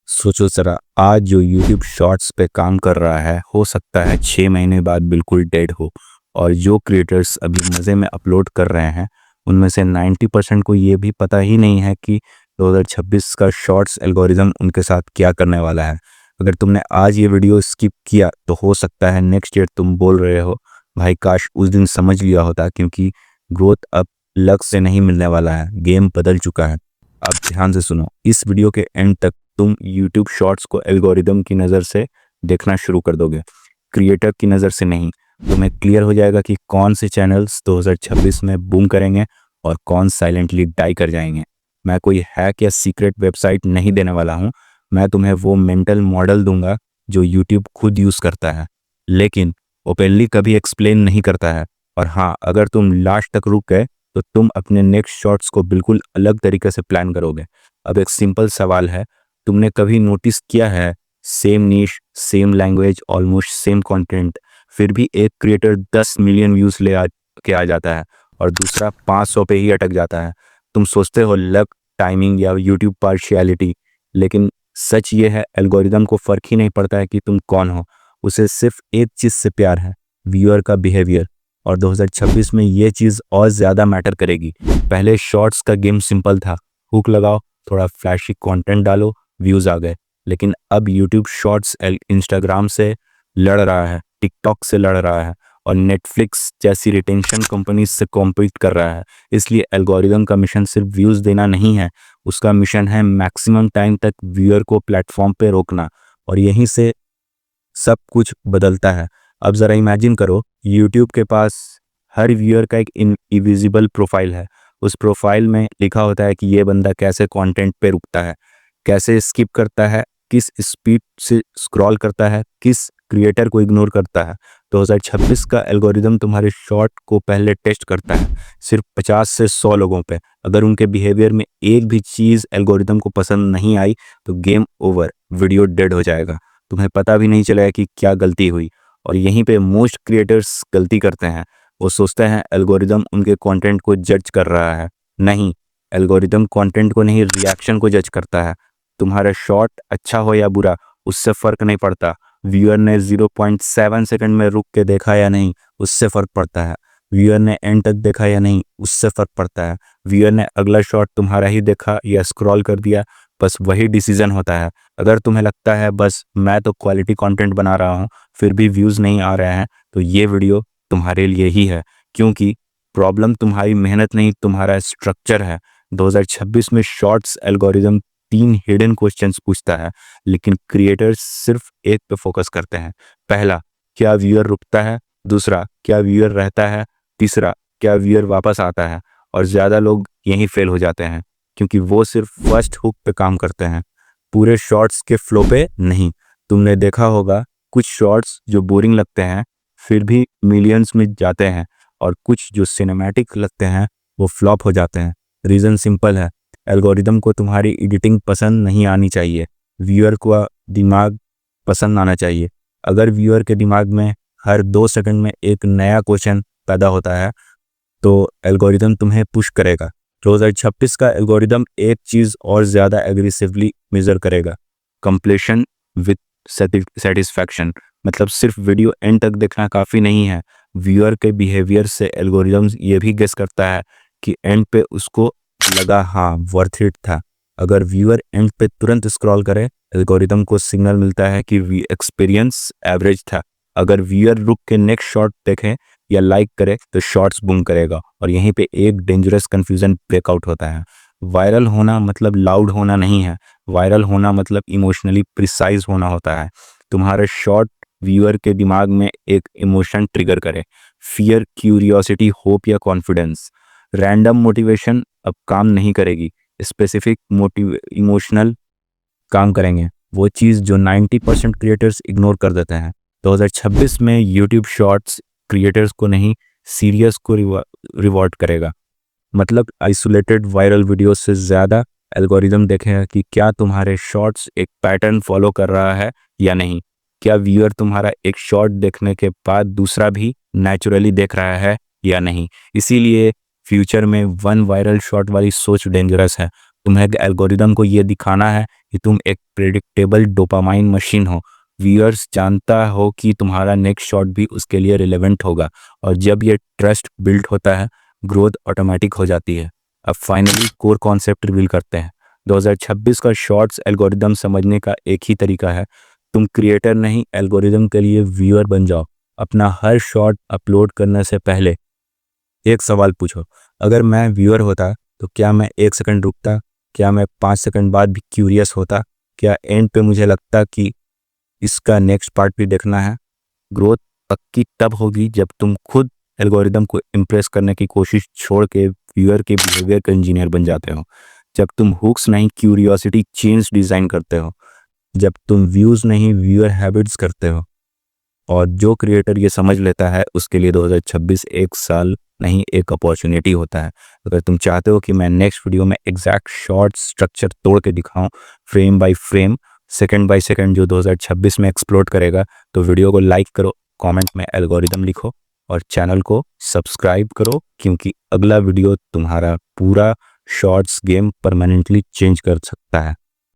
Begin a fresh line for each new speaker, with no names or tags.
सोचो जरा, आज जो यूट्यूब शॉर्ट्स पे काम कर रहा है हो सकता है 6 महीने बाद बिल्कुल डेड हो। और जो क्रिएटर्स अभी मज़े में अपलोड कर रहे हैं उनमें से 90% को ये भी पता ही नहीं है कि 2026 का शॉर्ट्स एल्गोरिदम उनके साथ क्या करने वाला है। अगर तुमने आज ये वीडियो स्किप किया तो हो सकता है नेक्स्ट ईयर तुम बोल रहे हो भाई काश उस दिन समझ लिया होता, क्योंकि ग्रोथ अब लक से नहीं मिलने वाला है, गेम बदल चुका है। अब ध्यान से सुनो, इस वीडियो के एंड तक तुम YouTube शॉर्ट्स को एल्गोरिदम की नज़र से देखना शुरू कर दोगे, क्रिएटर की नज़र से नहीं। तुम्हें क्लियर हो जाएगा कि कौन से चैनल्स 2026 में बूम करेंगे और कौन साइलेंटली डाई कर जाएंगे। मैं कोई हैक या सीक्रेट वेबसाइट नहीं देने वाला हूँ, मैं तुम्हें वो मेंटल मॉडल दूंगा जो YouTube खुद यूज़ करता है लेकिन ओपनली कभी एक्सप्लेन नहीं करता है। और हाँ, अगर तुम लास्ट तक रुक गए तो तुम अपने नेक्स्ट शॉट्स को बिल्कुल अलग तरीके से प्लान करोगे। अब एक सिंपल सवाल है, तुमने कभी नोटिस किया है same niche, same language, almost same content, फिर भी एक क्रिएटर 10 मिलियन व्यूज के आ जाता है और दूसरा 500 पे ही अटक जाता है। तुम सोचते हो लक, टाइमिंग या यूट्यूब पार्शियलिटी, लेकिन सच ये है एल्गोरिदम को फर्क ही नहीं पड़ता है कि तुम कौन हो, उसे सिर्फ एक चीज़ से प्यार है, व्यूअर का बिहेवियर। और 2026 में ये चीज़ और ज़्यादा मैटर करेगी। पहले शॉर्ट्स का गेम सिंपल था, हुक लगाओ, थोड़ा फ्लैशी कंटेंट डालो, व्यूज़ आ गए। लेकिन अब यूट्यूब शॉर्ट्स इंस्टाग्राम से लड़ रहा है, टिकटॉक से लड़ रहा है और नेटफ्लिक्स जैसी रिटेंशन कंपनीज से कॉम्पीट कर रहा है। इसलिए एल्गोरिदम का मिशन सिर्फ व्यूज़ देना नहीं है, उसका मिशन है मैक्सिमम टाइम तक व्यूअर को प्लेटफॉर्म पे रोकना। और यहीं से सब कुछ बदलता है। अब ज़रा इमेजिन करो, यूट्यूब के पास हर व्यूअर का एक इनविजिबल प्रोफाइल है। उस प्रोफाइल में लिखा होता है कि ये बंदा कैसे कंटेंट पे रुकता है, कैसे स्किप करता है, किस स्पीड से स्क्रॉल करता है, किस क्रिएटर को इग्नोर करता है। 2026 का एल्गोरिदम तुम्हारे शॉर्ट को पहले टेस्ट करता है सिर्फ 50 से 100 लोगों पे। अगर उनके बिहेवियर में एक भी चीज़ एल्गोरिदम को पसंद नहीं आई तो गेम ओवर, वीडियो डेड हो जाएगा, तुम्हें पता भी नहीं चलेगा कि क्या गलती हुई। और यहीं पे मोस्ट क्रिएटर्स गलती करते हैं, वो सोचते हैं एल्गोरिदम उनके कंटेंट को जज कर रहा है। नहीं, एल्गोरिदम कंटेंट को नहीं, रिएक्शन को जज करता है। तुम्हारा शॉर्ट अच्छा हो या बुरा उससे फ़र्क नहीं पड़ता, व्यूअर ने 0.7 सेकंड में रुक के देखा या नहीं उससे फ़र्क पड़ता है, व्यूअर ने एंड तक देखा या नहीं उससे फ़र्क पड़ता है, व्यूअर ने अगला शॉट तुम्हारा ही देखा या स्क्रॉल कर दिया, बस वही डिसीजन होता है। अगर तुम्हें लगता है बस मैं तो क्वालिटी कंटेंट बना रहा हूँ फिर भी व्यूज़ नहीं आ रहे हैं, तो ये वीडियो तुम्हारे लिए ही है, क्योंकि प्रॉब्लम तुम्हारी मेहनत नहीं, तुम्हारा स्ट्रक्चर है। 2026 में शॉर्ट्स एल्गोरिदम 3 हिडन क्वेश्चंस पूछता है, लेकिन क्रिएटर्स सिर्फ एक पे फोकस करते हैं। पहला, क्या व्यूअर रुकता है? दूसरा, क्या व्यूअर रहता है? तीसरा, क्या व्यूअर वापस आता है? और ज़्यादा लोग यहीं फेल हो जाते हैं क्योंकि वो सिर्फ फर्स्ट हुक पे काम करते हैं, पूरे शॉर्ट्स के फ्लो पे नहीं। तुमने देखा होगा कुछ शॉर्ट्स जो बोरिंग लगते हैं फिर भी मिलियंस में जाते हैं, और कुछ जो सिनेमैटिक लगते हैं वो फ्लॉप हो जाते हैं। रीज़न सिंपल है, एल्गोरिदम को तुम्हारी एडिटिंग पसंद नहीं आनी चाहिए, व्यूअर को दिमाग पसंद आना चाहिए। अगर व्यूअर के दिमाग में हर 2 सेकंड में एक नया क्वेश्चन पैदा होता है तो एल्गोरिदम तुम्हें पुश करेगा। 2026 का एल्गोरिदम एक चीज़ और ज़्यादा एग्रेसिवली मेजर करेगा, कंप्लीशन विथ सेटिस्फैक्शन। मतलब सिर्फ वीडियो एंड तक देखना काफ़ी नहीं है, व्यूअर के बिहेवियर से एल्गोरिदम ये भी गेस करता है कि एंड पे उसको लगा हाँ वर्थ इट था। अगर व्यूअर एंड पे तुरंत स्क्रॉल करे, एल्गोरिदम को सिग्नल मिलता है कि एक्सपीरियंस एवरेज था। अगर व्यूअर रुक के नेक्स्ट शॉट देखें या लाइक करे तो शॉर्ट्स बूम करेगा। और यहीं पे एक डेंजरस कंफ्यूजन ब्रेकआउट होता है, वायरल होना मतलब लाउड होना नहीं है, वायरल होना मतलब इमोशनली प्रिसाइज होना होता है। तुम्हारा शॉर्ट व्यूअर के दिमाग में एक इमोशन ट्रिगर करे, फियर, क्यूरियोसिटी, होप या कॉन्फिडेंस। रैंडम मोटिवेशन अब काम नहीं करेगी, स्पेसिफिक इमोशनल काम करेंगे, वो चीज़ जो 90% क्रिएटर्स इग्नोर कर देते हैं। 2026 में यूट्यूब शॉर्ट्स क्रिएटर्स को नहीं, सीरियस को रिवॉर्ड करेगा। मतलब आइसोलेटेड वायरल वीडियो से ज़्यादा एल्गोरिदम देखेगा कि क्या तुम्हारे शॉर्ट्स एक पैटर्न फॉलो कर रहा है या नहीं, क्या व्यूअर तुम्हारा एक शॉर्ट देखने के बाद दूसरा भी नेचुरली देख रहा है या नहीं। इसीलिए फ्यूचर में वन वायरल शॉट वाली सोच डेंजरस है, तुम्हें एल्गोरिदम को ये दिखाना है कि तुम एक प्रेडिक्टेबल डोपामाइन मशीन हो। व्यूअर्स जानता हो कि तुम्हारा नेक्स्ट शॉट भी उसके लिए रिलेवेंट होगा, और जब ये ट्रस्ट बिल्ड होता है, ग्रोथ ऑटोमेटिक हो जाती है। अब फाइनली कोर कॉन्सेप्ट रिवील करते हैं। 2026 का शॉर्ट्स एल्गोरिदम समझने का एक ही तरीका है, तुम क्रिएटर नहीं, एल्गोरिदम के लिए व्यूअर बन जाओ। अपना हर शॉट अपलोड करने से पहले एक सवाल पूछो, अगर मैं व्यूअर होता तो क्या मैं 1 सेकंड रुकता? क्या मैं 5 सेकंड बाद भी क्यूरियस होता? क्या एंड पे मुझे लगता कि इसका नेक्स्ट पार्ट भी देखना है? ग्रोथ पक्की तब होगी जब तुम खुद एल्गोरिदम को इम्प्रेस करने की कोशिश छोड़ के व्यूअर के बिहेवियर का इंजीनियर बन जाते हो। जब तुम हुक्स नहीं क्यूरियोसिटी चेन्स डिज़ाइन करते हो। जब तुम व्यूज़ नहीं व्यूअर हैबिट्स करते हो। और जो क्रिएटर ये समझ लेता है उसके लिए 2026 एक साल नहीं, एक अपॉर्चुनिटी होता है। अगर तुम चाहते हो कि मैं नेक्स्ट वीडियो में एग्जैक्ट शॉर्ट स्ट्रक्चर तोड़ के दिखाऊं, frame by frame, second by second, जो 2026 में एक्सप्लोड करेगा, तो वीडियो को लाइक करो, कमेंट में एल्गोरिदम लिखो और चैनल को सब्सक्राइब करो, क्योंकि अगला वीडियो तुम्हारा पूरा शॉर्ट्स गेम परमानेंटली चेंज कर सकता है।